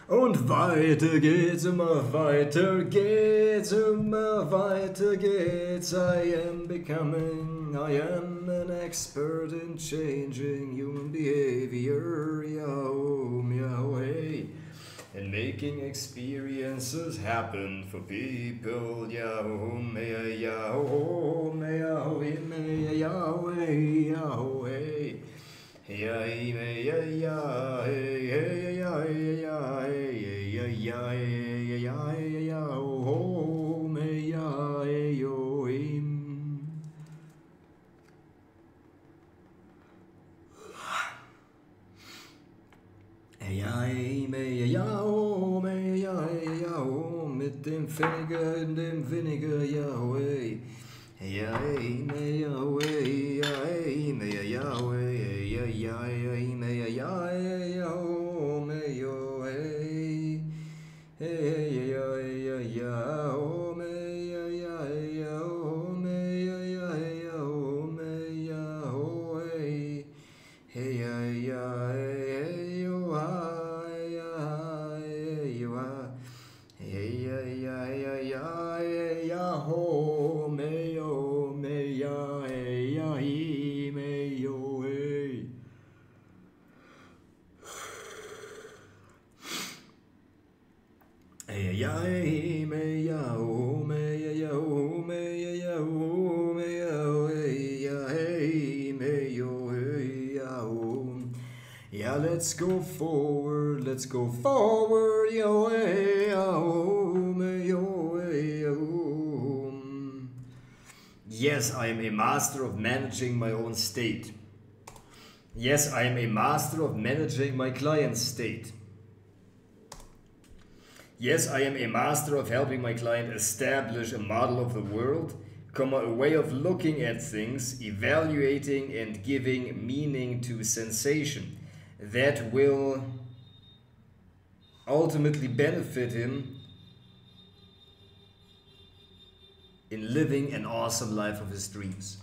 Und weiter geht's, immer weiter geht's, immer weiter geht's. I am becoming, I am an expert in changing human behavior, Yahoo, Yahweh. And making experiences happen for people, Yahoo, Yahoo, Yahweh, Yahweh, Yahweh. Mit dem Vinegar in dem Vinegar, Yahweh. Yahweh, Yahweh, Yahweh, Yeah, let's go forward, Yahweh, Yahweh. Yes, I am a master of managing my own state. Yes, I am a master of managing my client's state. Yes, I am a master of helping my client establish a model of the world, a way of looking at things, evaluating and giving meaning to sensation that will ultimately benefit him in living an awesome life of his dreams.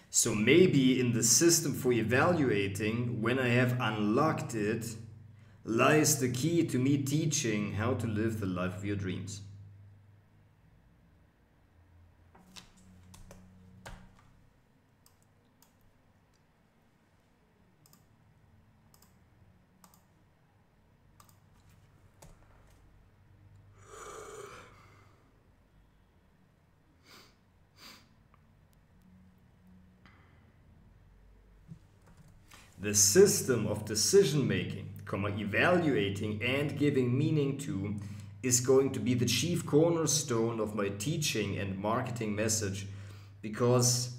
So maybe in the system for evaluating, when I have unlocked it, lies the key to me teaching how to live the life of your dreams. The system of decision making, evaluating and giving meaning to is going to be the chief cornerstone of my teaching and marketing message, because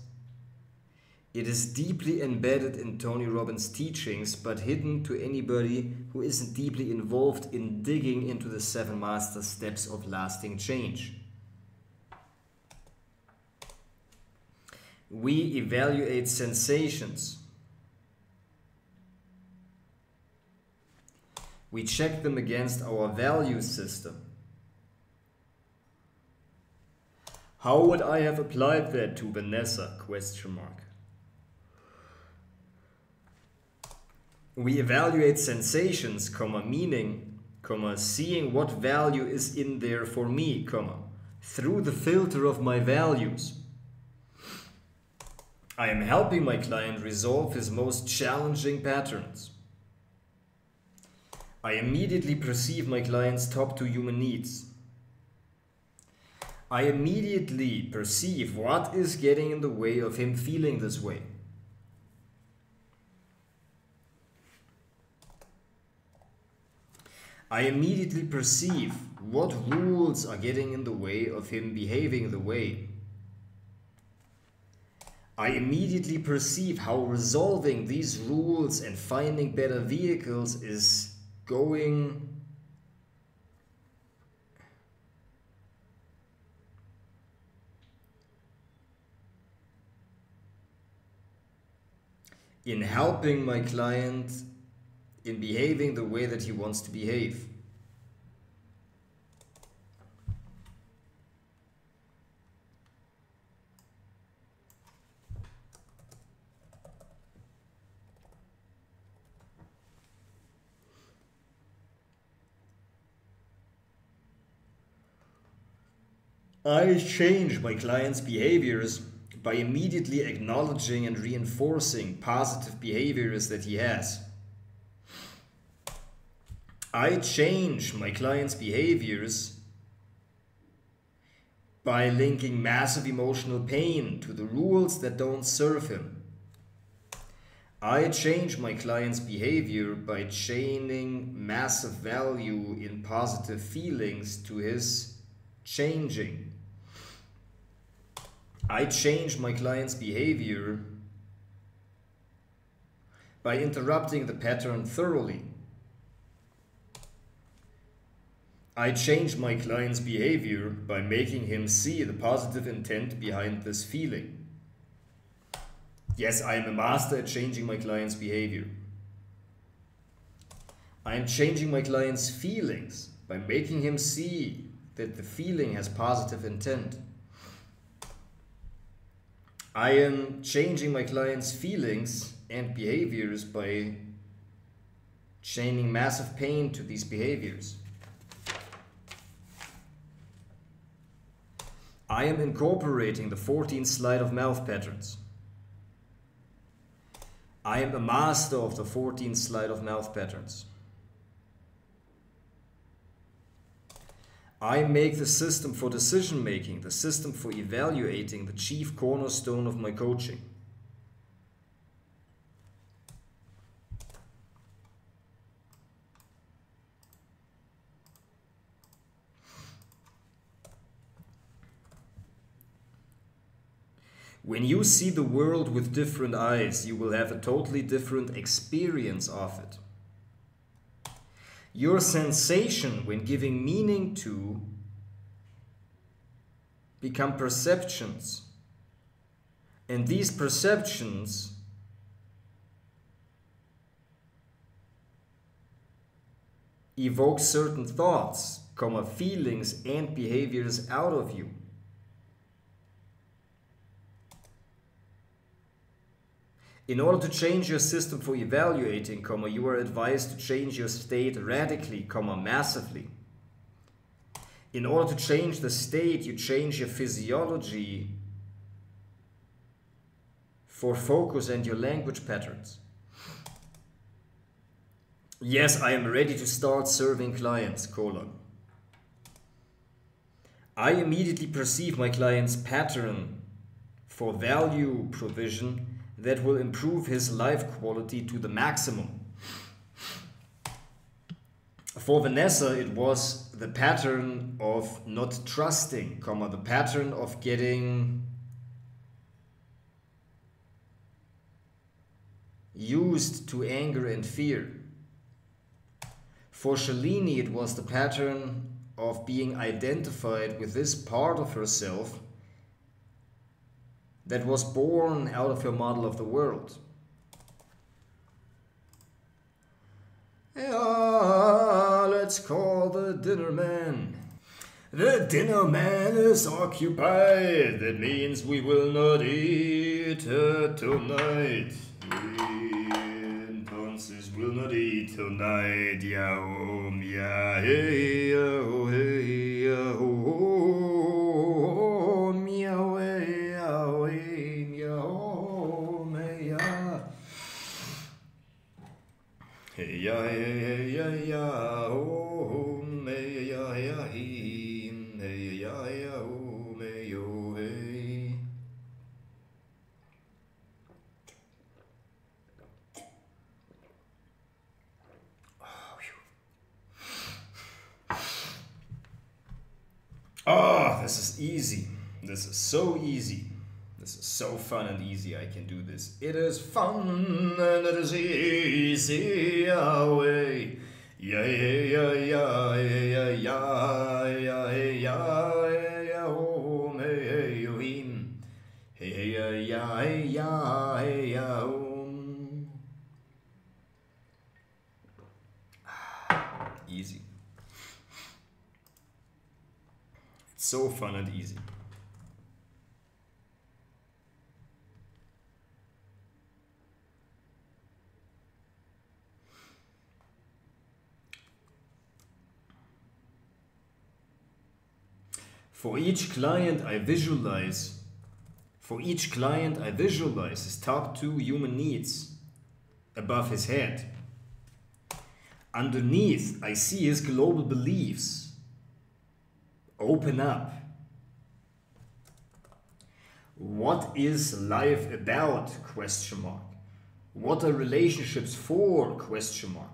it is deeply embedded in Tony Robbins' teachings, but hidden to anybody who isn't deeply involved in digging into the 7 master steps of lasting change. We evaluate sensations. We check them against our value system. How would I have applied that to Vanessa? ? We evaluate sensations, meaning, seeing what value is in there for me, through the filter of my values. I am helping my client resolve his most challenging patterns. I immediately perceive my client's top 2 human needs. I immediately perceive what is getting in the way of him feeling this way. I immediately perceive what rules are getting in the way of him behaving the way. I immediately perceive how resolving these rules and finding better vehicles is going in helping my client in behaving the way that he wants to behave. I change my client's behaviors by immediately acknowledging and reinforcing positive behaviors that he has. I change my client's behaviors by linking massive emotional pain to the rules that don't serve him. I change my client's behavior by chaining massive value in positive feelings to his changing. I change my client's behavior by interrupting the pattern thoroughly. I change my client's behavior by making him see the positive intent behind this feeling. Yes, I am a master at changing my client's behavior. I am changing my client's feelings by making him see that the feeling has positive intent. I am changing my client's feelings and behaviors by chaining massive pain to these behaviors. I am incorporating the 14th sleight of mouth patterns. I am a master of the 14th sleight of mouth patterns. I make the system for decision making, the system for evaluating, the chief cornerstone of my coaching. When you see the world with different eyes, you will have a totally different experience of it. Your sensation when giving meaning to become perceptions. And these perceptions evoke certain thoughts, feelings and behaviors out of you. In order to change your system for evaluating, you are advised to change your state radically, massively. In order to change the state, you change your physiology for focus and your language patterns. Yes, I am ready to start serving clients, I immediately perceive my client's pattern for value provision that will improve his life quality to the maximum. For Vanessa, it was the pattern of not trusting, the pattern of getting used to anger and fear. For Shalini, it was the pattern of being identified with this part of herself that was born out of her model of the world. Yeah, let's call the dinner man. The dinner man is occupied. That means we will not eat tonight. Entonces we'll not eat tonight. Yeah, yeah, hey, oh, hey, oh, meow, hey. Hey ya hey ya ya oh hey ya ya hey ya ya oh hey yo hey. Oh, this is easy. This is so easy. This is so fun and easy. I can do this. It is fun and it is easy. Away. Yeah, yeah, yeah, yeah, yeah, yeah, yeah, yeah, oh, hey, hey, yo, him. Hey, yeah, yeah, yeah, yeah, Easy. It's so fun and easy. For each client I visualize his top 2 human needs above his head. Underneath, I see his global beliefs open up. What is life about? Question mark. What are relationships for? Question mark.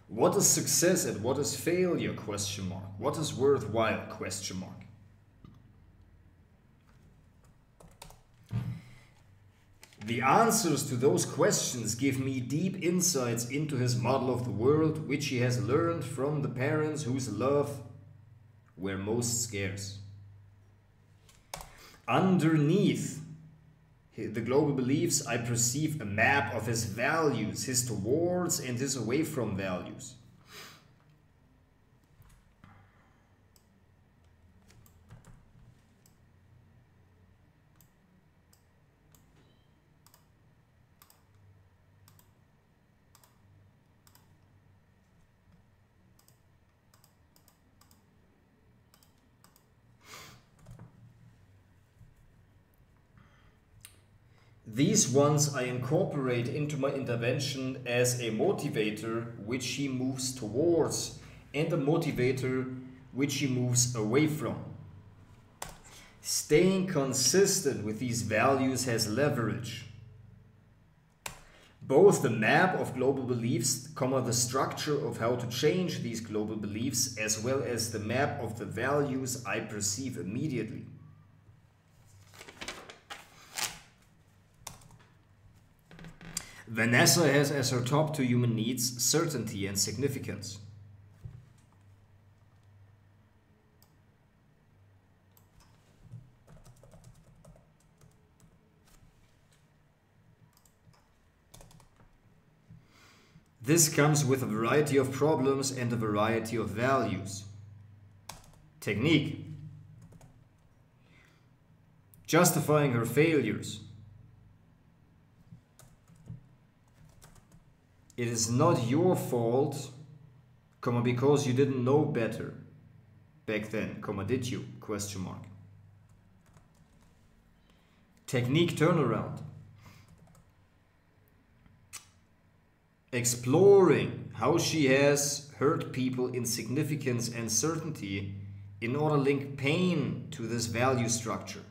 What is success and what is failure? Question mark. What is worthwhile? Question mark. The answers to those questions give me deep insights into his model of the world, which he has learned from the parents whose love were most scarce. Underneath the global beliefs, I perceive a map of his values, his towards and his away from values. These ones I incorporate into my intervention as a motivator which he moves towards and a motivator which he moves away from. Staying consistent with these values has leverage. Both the map of global beliefs, the structure of how to change these global beliefs, as well as the map of the values I perceive immediately. Vanessa has as her top 2 human needs certainty and significance. This comes with a variety of problems and a variety of values. Technique. Justifying her failures. It is not your fault, because you didn't know better back then, did you? Question mark. Technique turnaround. Exploring how she has hurt people in significance and certainty in order to link pain to this value structure.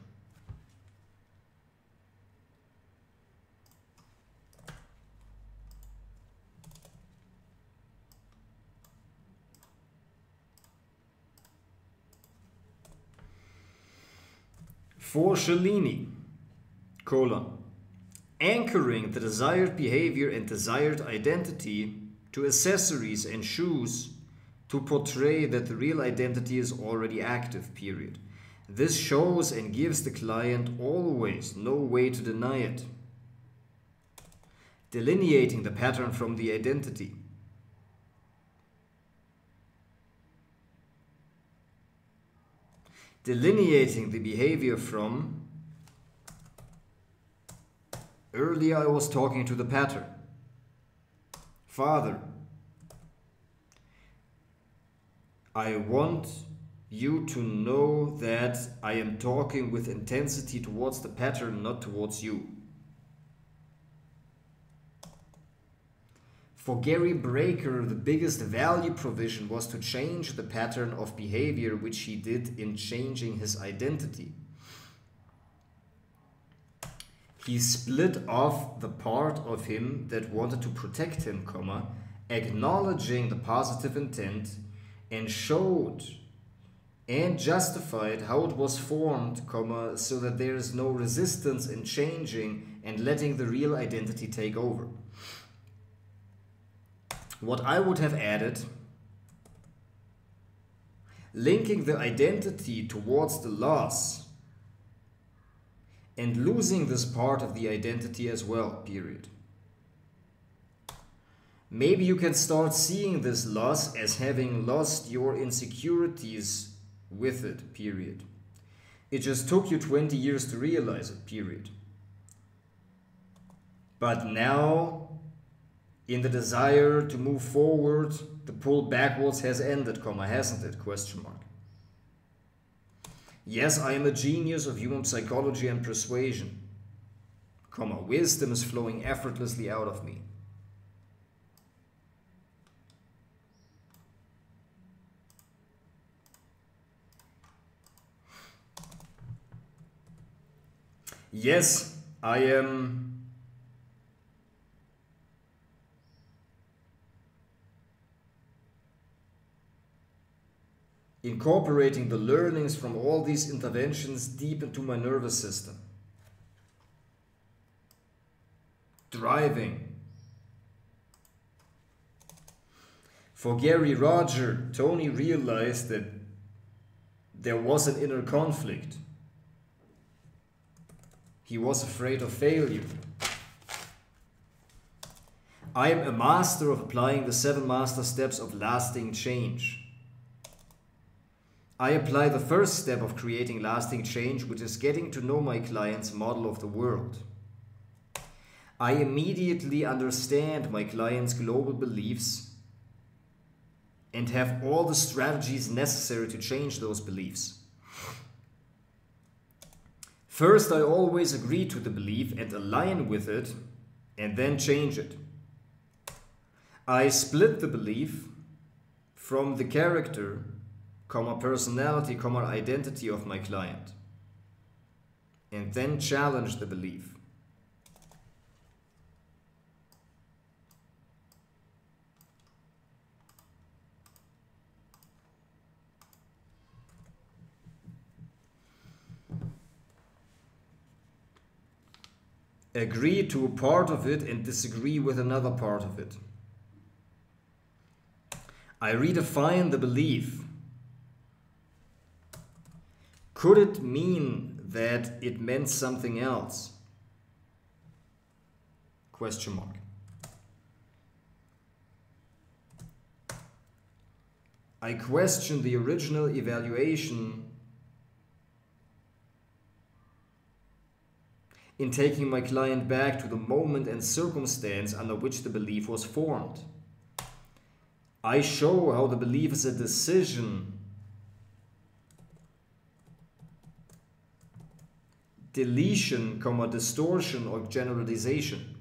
For Shalini, anchoring the desired behavior and desired identity to accessories and shoes to portray that the real identity is already active, period. This shows and gives the client always no way to deny it. Delineating the pattern from the identity. Delineating the behavior from, earlier I was talking to the pattern. Father, I want you to know that I am talking with intensity towards the pattern, not towards you. For Gary Breaker, the biggest value provision was to change the pattern of behavior which he did in changing his identity. He split off the part of him that wanted to protect him, acknowledging the positive intent, and showed and justified how it was formed, so that there is no resistance in changing and letting the real identity take over. What I would have added, linking the identity towards the loss and losing this part of the identity as well, period. Maybe you can start seeing this loss as having lost your insecurities with it, period. It just took you 20 years to realize it, period. But now, in the desire to move forward, the pull backwards has ended, hasn't it? Question mark. Yes, I am a genius of human psychology and persuasion, comma, wisdom is flowing effortlessly out of me. Yes, I am incorporating the learnings from all these interventions deep into my nervous system. Driving. For Gary Roger, Tony realized that there was an inner conflict. He was afraid of failure. I am a master of applying the 7 master steps of lasting change. I apply the first step of creating lasting change, which is getting to know my client's model of the world. I immediately understand my client's global beliefs and have all the strategies necessary to change those beliefs. First, I always agree to the belief and align with it, and then change it. I split the belief from the character, personality, identity of my client, and then challenge the belief. Agree to a part of it and disagree with another part of it. I redefine the belief. Could it mean that it meant something else? Question mark. I question the original evaluation in taking my client back to the moment and circumstance under which the belief was formed. I show how the belief is a decision, deletion, distortion or generalization.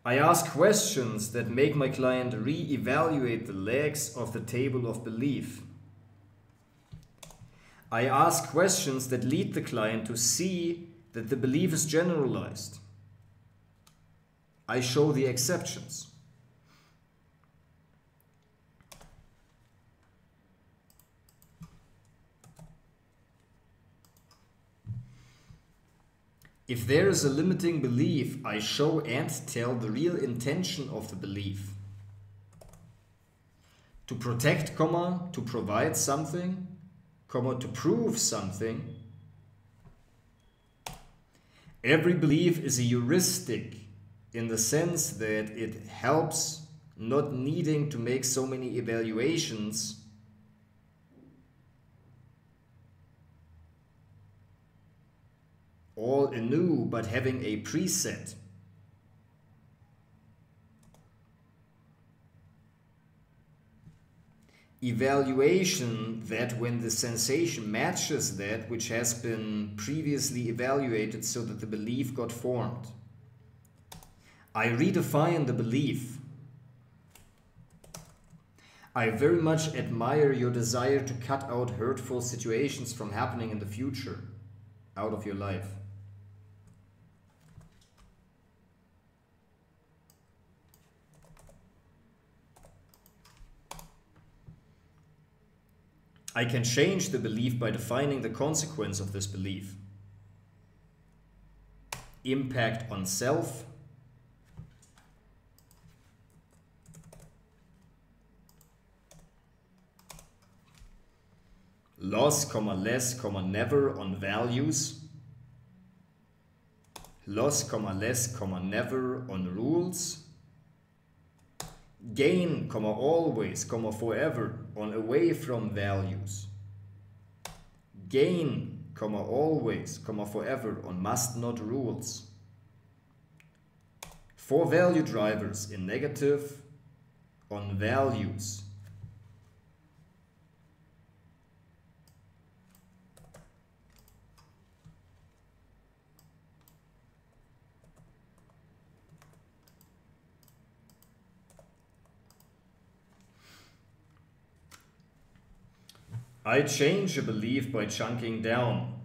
I ask questions that make my client re-evaluate the legs of the table of belief. I ask questions that lead the client to see that the belief is generalized. I show the exceptions. If there is a limiting belief, I show and tell the real intention of the belief. To protect, to provide something, to prove something. Every belief is a heuristic in the sense that it helps not needing to make so many evaluations all anew, but having a preset. Evaluation that when the sensation matches that which has been previously evaluated so that the belief got formed. I redefine the belief. I very much admire your desire to cut out hurtful situations from happening in the future out of your life. I can change the belief by defining the consequence of this belief. Impact on self. Loss, less, never on values. Loss, less, never on rules. Gain, always, forever on away from values. Gain, always, forever on must not rules. 4 value drivers in negative on values. I change a belief by chunking down.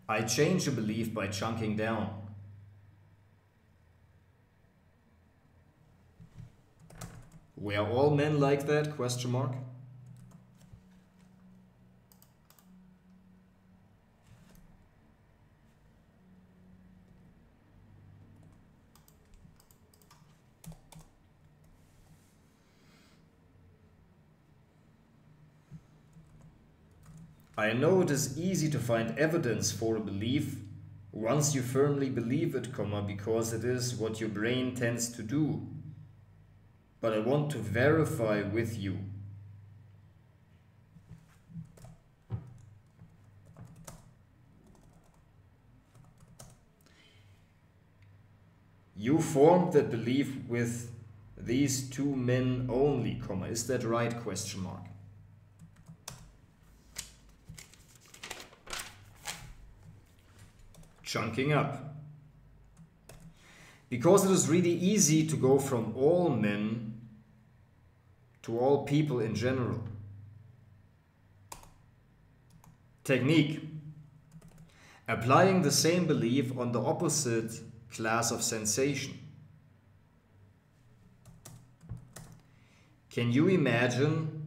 I change a belief by chunking down. Were all men like that? Question mark. I know it is easy to find evidence for a belief once you firmly believe it, because it is what your brain tends to do. But I want to verify with you. You formed that belief with these 2 men only, is that right? Question mark. Chunking up. Because it is really easy to go from all men to all people in general. Technique. Applying the same belief on the opposite class of sensation. Can you imagine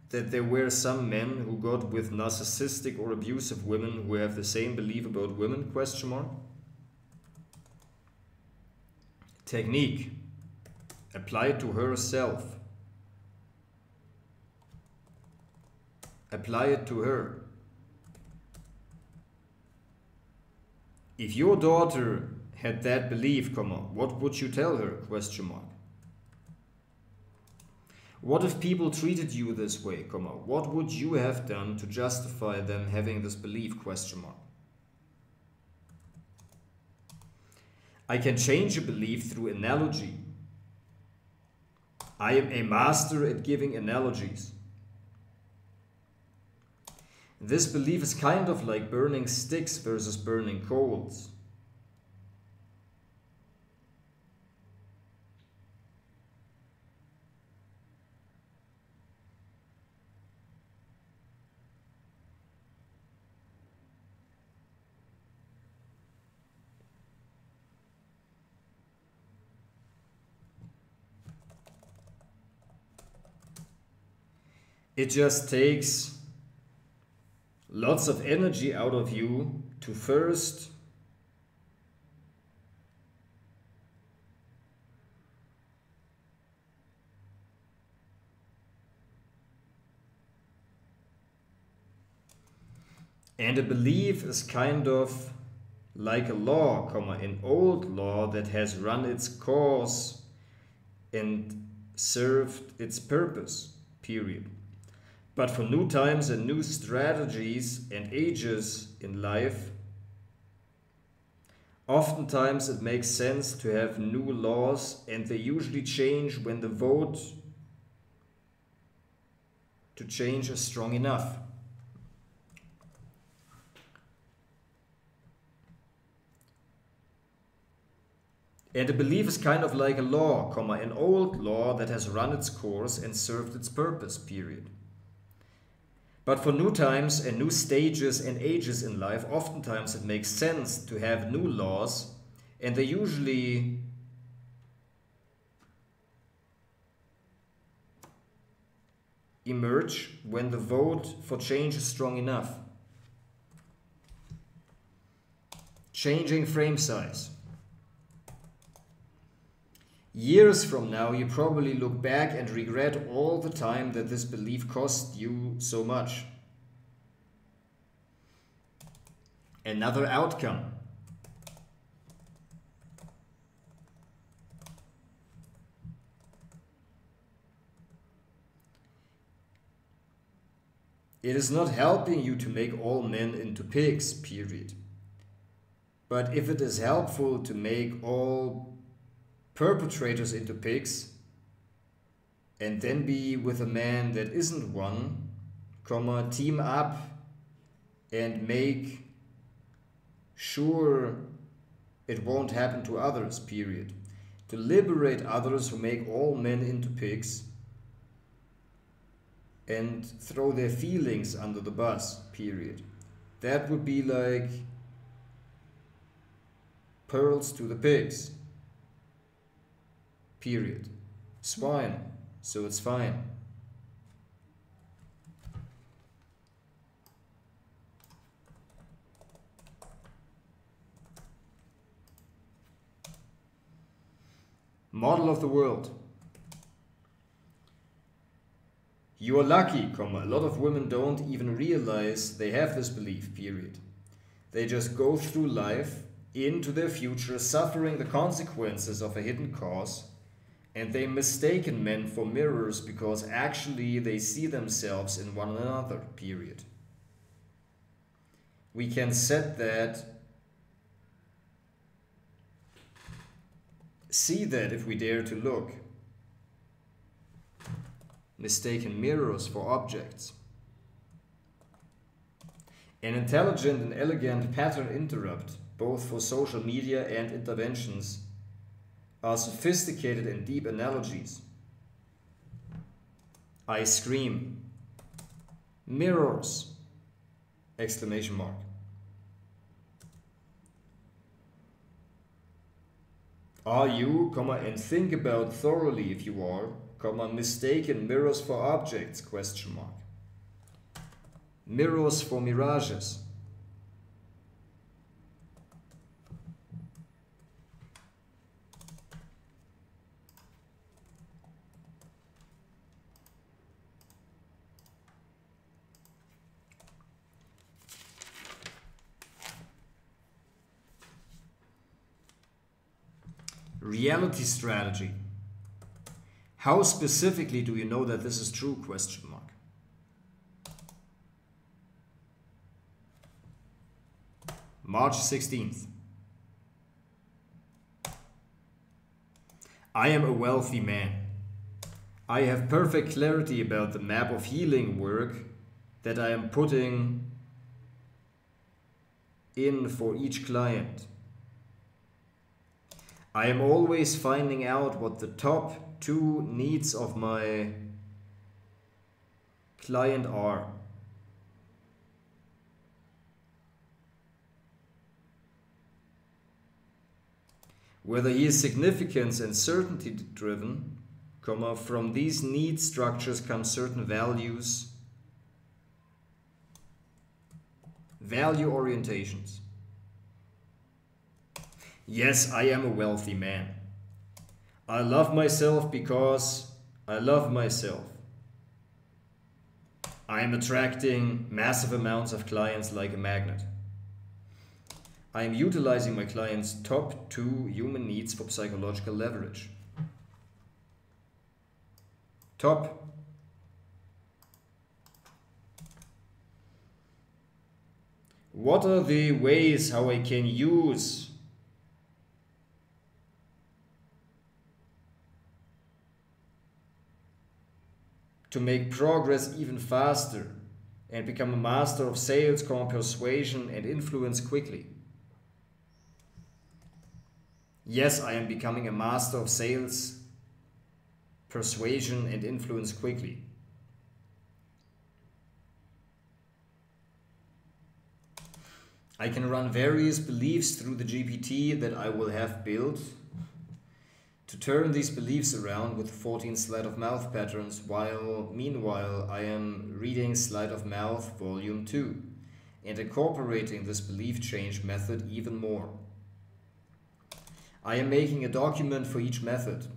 that there were some men who got with narcissistic or abusive women who have the same belief about women? Question mark. Technique. Apply it to herself. Apply it to her. If your daughter had that belief, what would you tell her? Question mark. What if people treated you this way, what would you have done to justify them having this belief? Question mark. I can change a belief through analogy. I am a master at giving analogies. This belief is kind of like burning sticks versus burning coals. It just takes lots of energy out of you to first and a belief is kind of like a law, an old law that has run its course and served its purpose, period. But for new times and new strategies and ages in life, oftentimes it makes sense to have new laws, and they usually change when the vote to change is strong enough. And a belief is kind of like a law, an old law that has run its course and served its purpose, period. But for new times and new stages and ages in life, oftentimes it makes sense to have new laws, and they usually emerge when the vote for change is strong enough. Changing frame size. Years from now, you probably look back and regret all the time that this belief cost you so much. Another outcome. It is not helping you to make all men into pigs, period. But if it is helpful to make all perpetrators into pigs and then be with a man that isn't one, team up and make sure it won't happen to others, period. To liberate others who make all men into pigs and throw their feelings under the bus, period. That would be like pearls to the pigs, period. Swine, so it's fine. Model of the world. You are lucky, a lot of women don't even realize they have this belief, period. They just go through life into their future suffering the consequences of a hidden cause, and they mistaken men for mirrors because actually they see themselves in one another, period. We can see that if we dare to look. Mistaken mirrors for objects. An intelligent and elegant pattern interrupt, both for social media and interventions, are sophisticated and deep analogies. I scream. Mirrors! Exclamation mark. Are you, and think about thoroughly if you are, mistaken mirrors for objects, question mark. Mirrors for mirages. Reality strategy. How specifically do you know that this is true, question mark. March 16th. I am a wealthy man. I have perfect clarity about the map of healing work that I am putting in for each client. I am always finding out what the top 2 needs of my client are. Whether he is significance and certainty driven, from these need structures come certain values, value orientations. Yes, I am a wealthy man. I love myself because I love myself. I am attracting massive amounts of clients like a magnet. I am utilizing my clients' top 2 human needs for psychological leverage. Top. What are the ways how I can use to make progress even faster and become a master of sales, persuasion and influence quickly? Yes, I am becoming a master of sales, persuasion and influence quickly. I can run various beliefs through the GPT that I will have built to turn these beliefs around with 14 sleight of mouth patterns, while meanwhile I am reading Sleight of Mouth Volume 2 and incorporating this belief change method even more. I am making a document for each method,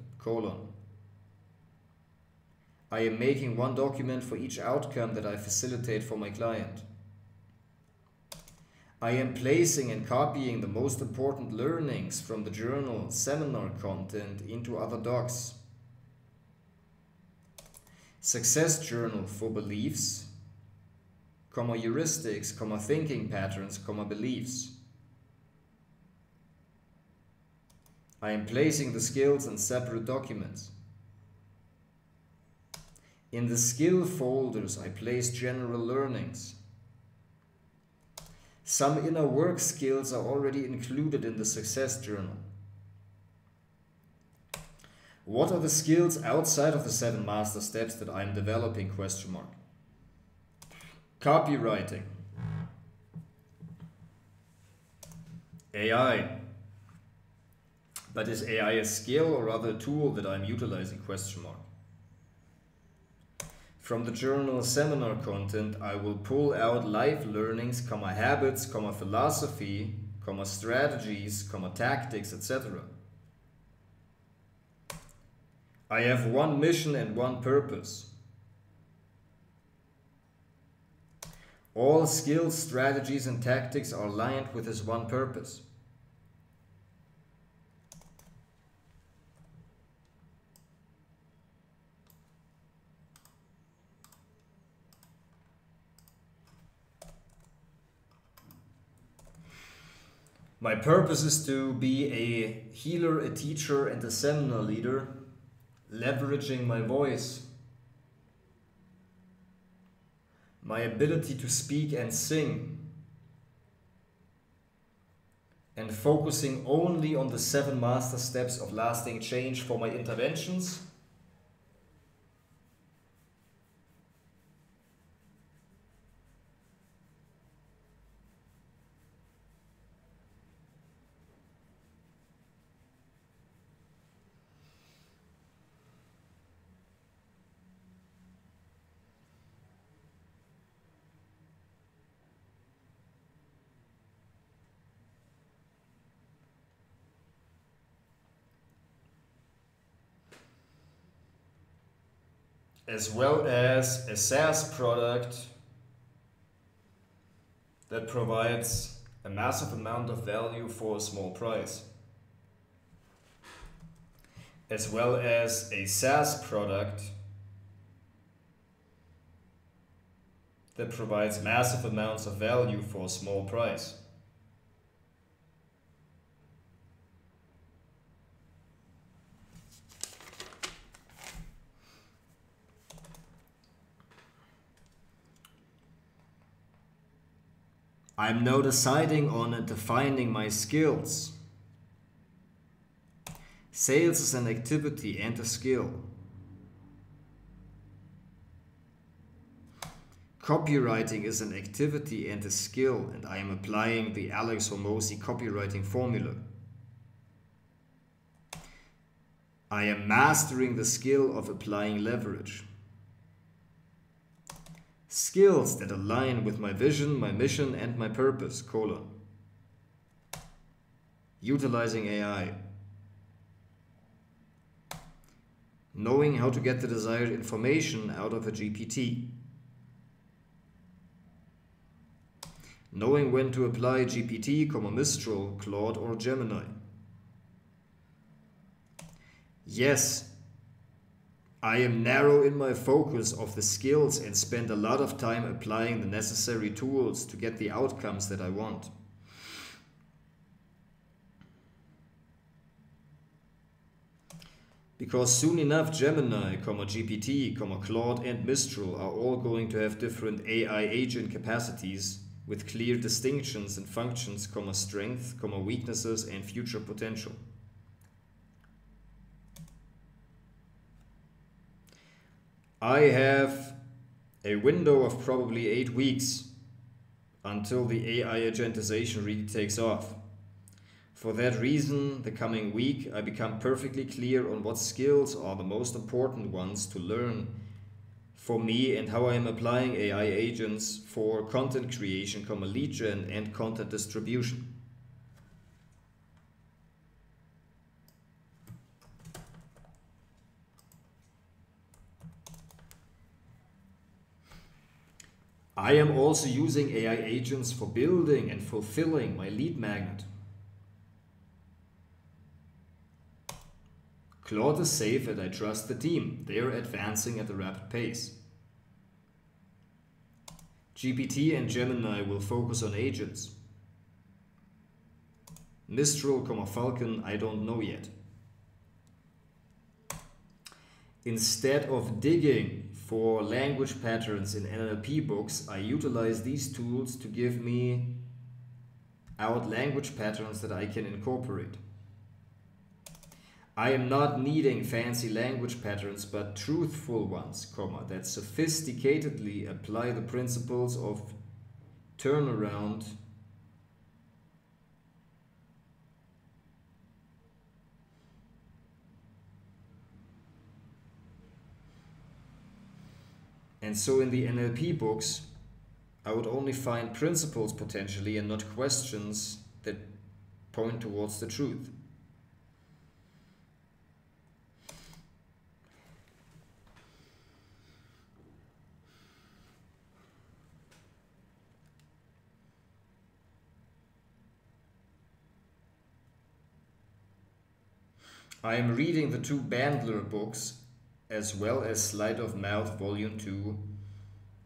I am making one document for each outcome that I facilitate for my client. I am placing and copying the most important learnings from the journal, seminar content into other docs. Success journal for beliefs, heuristics, thinking patterns, beliefs. I am placing the skills in separate documents. In the skill folders, I place general learnings. Some inner work skills are already included in the success journal. What are the skills outside of the 7 master steps that I'm developing? Question mark. Copywriting. AI. But is AI a skill or rather a tool that I'm utilizing? Question mark. From the journal seminar content, I will pull out life learnings, habits, philosophy, strategies, tactics, etc. I have one mission and one purpose. All skills, strategies, and tactics are aligned with this one purpose. My purpose is to be a healer, a teacher, and a seminar leader, leveraging my voice, my ability to speak and sing, and focusing only on the 7 master steps of lasting change for my interventions. As well as a SaaS product that provides a massive amount of value for a small price. As well as a SaaS product that provides massive amounts of value for a small price. I'm now deciding on and defining my skills. Sales is an activity and a skill. Copywriting is an activity and a skill, and I am applying the Alex Hormozi copywriting formula. I am mastering the skill of applying leverage. Skills that align with my vision, my mission, and my purpose, : utilizing AI. Knowing how to get the desired information out of a GPT. Knowing when to apply GPT, Mistral, Claude, or Gemini. Yes, I am narrow in my focus of the skills and spend a lot of time applying the necessary tools to get the outcomes that I want. Because soon enough Gemini, GPT, Claude, and Mistral are all going to have different AI agent capacities with clear distinctions and functions, strength, weaknesses, and future potential. I have a window of probably 8 weeks until the AI agentization really takes off. For that reason, the coming week, I become perfectly clear on what skills are the most important ones to learn for me and how I am applying AI agents for content creation, lead gen, and content distribution. I am also using AI agents for building and fulfilling my lead magnet. Claude is safe and I trust the team. They are advancing at a rapid pace. GPT and Gemini will focus on agents. Mistral, Falcon, I don't know yet. Instead of digging for language patterns in NLP books, I utilize these tools to give me out language patterns that I can incorporate. I am not needing fancy language patterns, but truthful ones, that sophisticatedly apply the principles of turnaround and so in the NLP books, I would only find principles potentially and not questions that point towards the truth. I am reading the 2 Bandler books as well as Sleight of Mouth Volume 2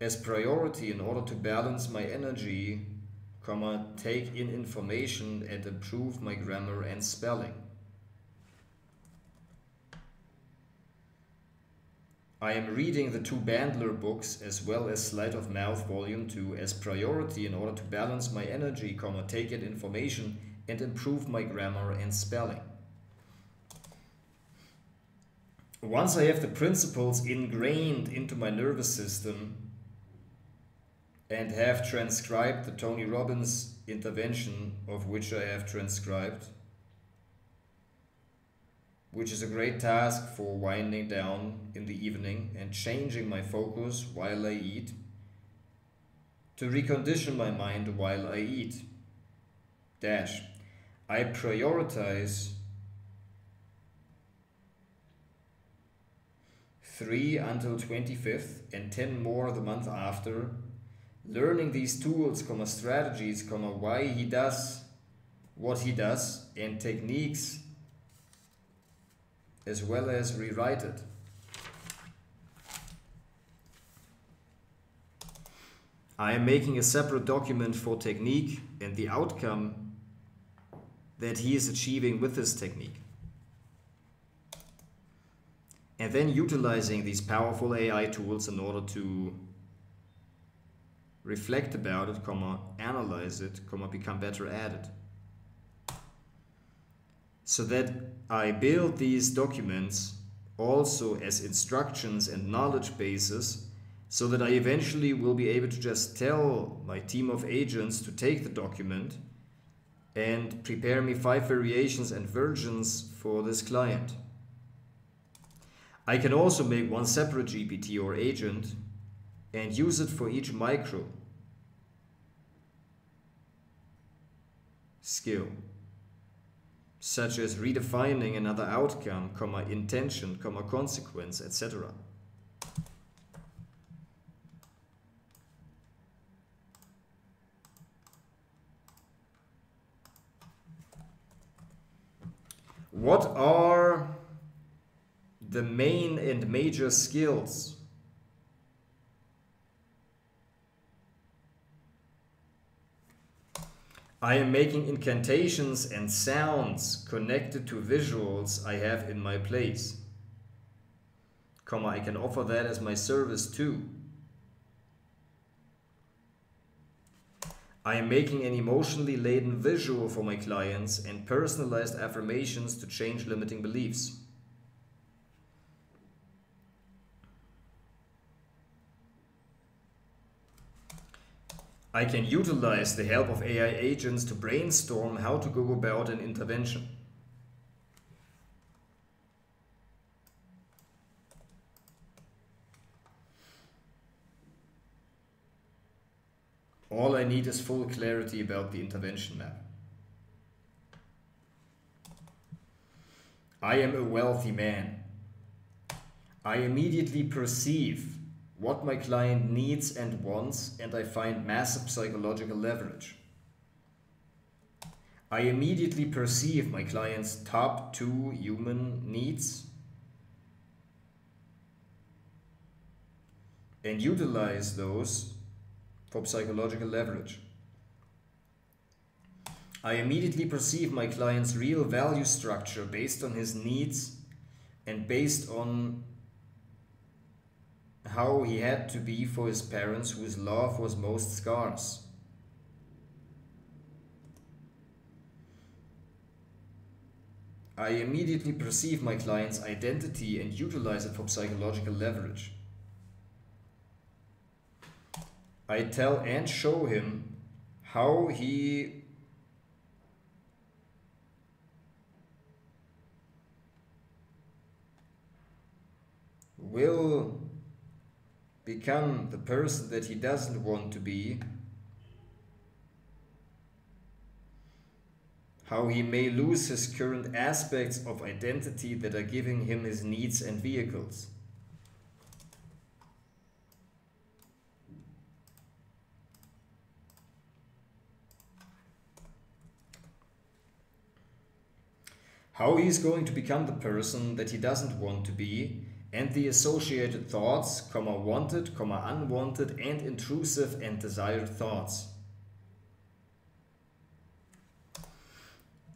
as priority in order to balance my energy, take in information and improve my grammar and spelling. I am reading the 2 Bandler books as well as Sleight of Mouth Volume 2 as priority in order to balance my energy, take in information and improve my grammar and spelling. Once I have the principles ingrained into my nervous system and have transcribed the Tony Robbins intervention, of which I have transcribed, which is a great task for winding down in the evening and changing my focus while I eat, to recondition my mind while I eat. I prioritize 3 until 25th and 10 more the month after, learning these tools, strategies, why he does what he does, and techniques, as well as rewrite it. I am making a separate document for technique and the outcome that he is achieving with this technique. And then utilizing these powerful AI tools in order to reflect about it, analyze it, become better at it. So that I build these documents also as instructions and knowledge bases, so that I eventually will be able to just tell my team of agents to take the document and prepare me 5 variations and versions for this client. I can also make one separate GPT or agent and use it for each micro skill, such as redefining another outcome, intention, consequence, etc. What are the main and major skills? I am making incantations and sounds connected to visuals I have in my place. I can offer that as my service too. I am making an emotionally laden visual for my clients and personalized affirmations to change limiting beliefs. I can utilize the help of AI agents to brainstorm how to go about an intervention. All I need is full clarity about the intervention map. I am a wealthy man. I immediately perceive what my client needs and wants, and I find massive psychological leverage. I immediately perceive my client's top 2 human needs and utilize those for psychological leverage. I immediately perceive my client's real value structure based on his needs and based on how he had to be for his parents whose love was most scarce. I immediately perceive my client's identity and utilize it for psychological leverage. I tell and show him how he will become the person that he doesn't want to be, how he may lose his current aspects of identity that are giving him his needs and vehicles. How he is going to become the person that he doesn't want to be, and the associated thoughts, wanted, unwanted, and intrusive and desired thoughts.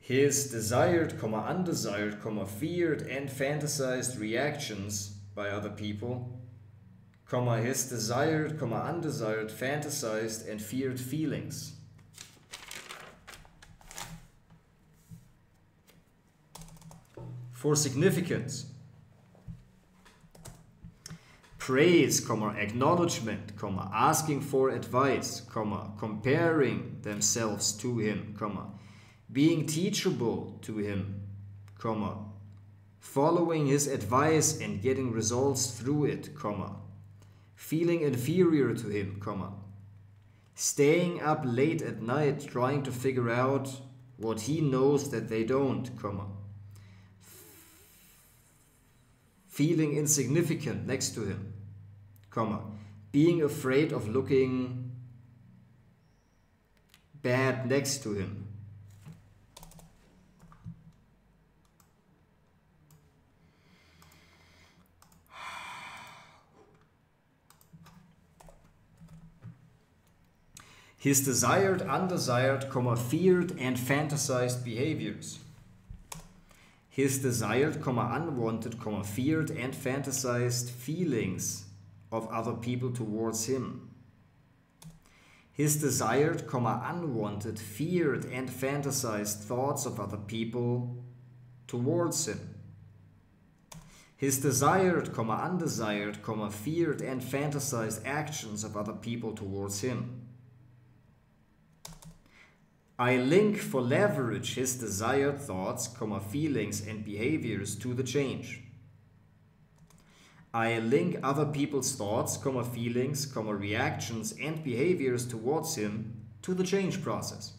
His desired, undesired, feared and fantasized reactions by other people, his desired, undesired, fantasized and feared feelings. For significance, praise, acknowledgement, asking for advice, comparing themselves to him, being teachable to him, following his advice and getting results through it, feeling inferior to him, staying up late at night trying to figure out what he knows that they don't, feeling insignificant next to him, being afraid of looking bad next to him. His desired, undesired, feared and fantasized behaviors. His desired, unwanted, feared and fantasized feelings of other people towards him. His desired, unwanted, feared and fantasized thoughts of other people towards him. His desired, undesired, feared and fantasized actions of other people towards him. I link for leverage his desired thoughts, feelings and behaviors to the change. I link other people's thoughts, feelings, reactions and behaviors towards him to the change process.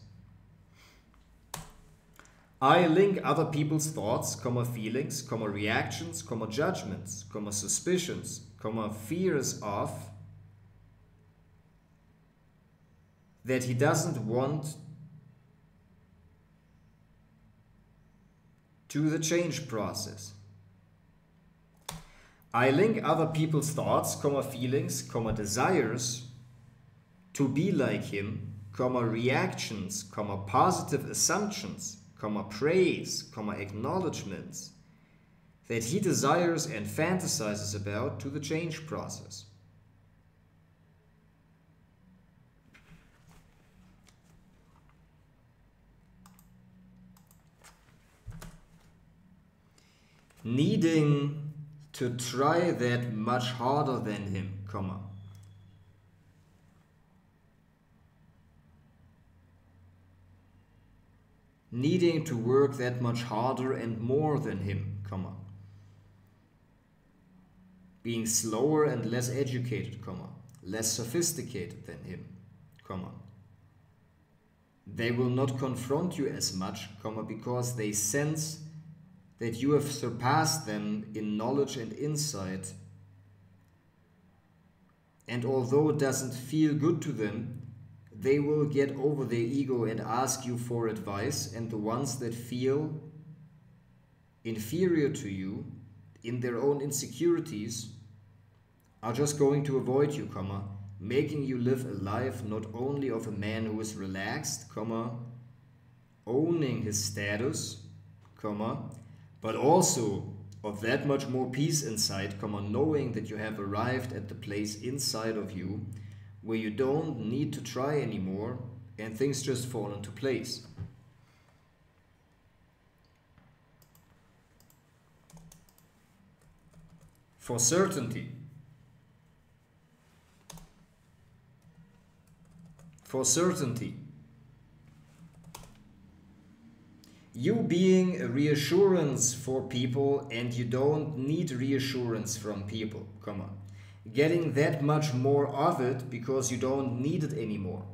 I link other people's thoughts, feelings, reactions, judgments, suspicions, fears of that he doesn't want to the change process. I link other people's thoughts, feelings, desires to be like him, reactions, positive assumptions, praise, acknowledgements that he desires and fantasizes about to the change process. Needing to try that much harder than him, needing to work that much harder and more than him, being slower and less educated, less sophisticated than him, they will not confront you as much, because they sense that you have surpassed them in knowledge and insight. And although it doesn't feel good to them, they will get over their ego and ask you for advice, and the ones that feel inferior to you in their own insecurities are just going to avoid you, making you live a life not only of a man who is relaxed, owning his status, comma, but also of that much more peace inside, comma, knowing that you have arrived at the place inside of you where you don't need to try anymore and things just fall into place. For certainty. For certainty. You being a reassurance for people and you don't need reassurance from people, comma. Getting that much more of it because you don't need it anymore.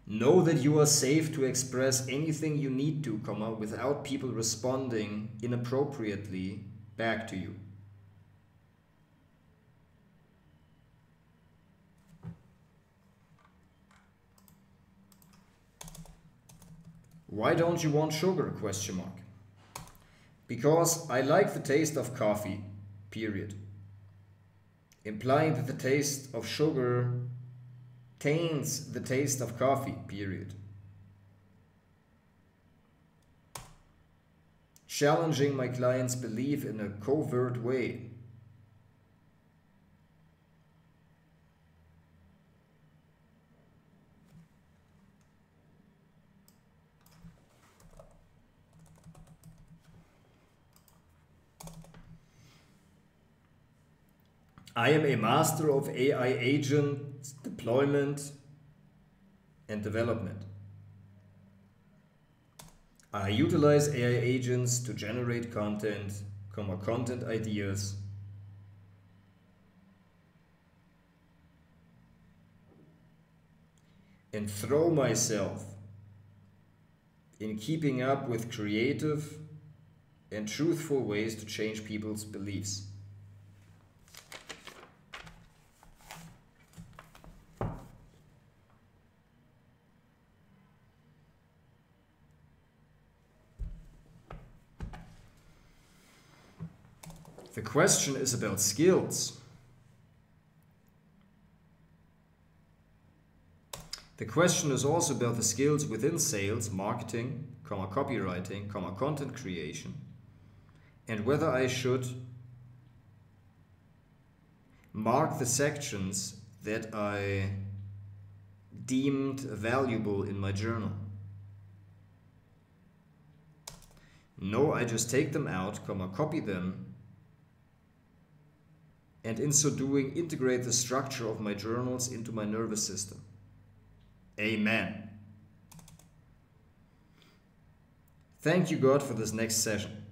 Know that you are safe to express anything you need to, comma, without people responding inappropriately back to you. Why don't you want sugar? Question mark. Because I like the taste of coffee, period. Implying that the taste of sugar taints the taste of coffee, period. Challenging my client's belief in a covert way. I am a master of AI agent deployment and development. I utilize AI agents to generate content, content ideas, and throw myself in keeping up with creative and truthful ways to change people's beliefs. The question is about skills. The question is also about the skills within sales, marketing, copywriting, content creation, and whether I should mark the sections that I deemed valuable in my journal. No, I just take them out, copy them, and in so doing integrate the structure of my journals into my nervous system. Amen. Thank you, God, for this next session.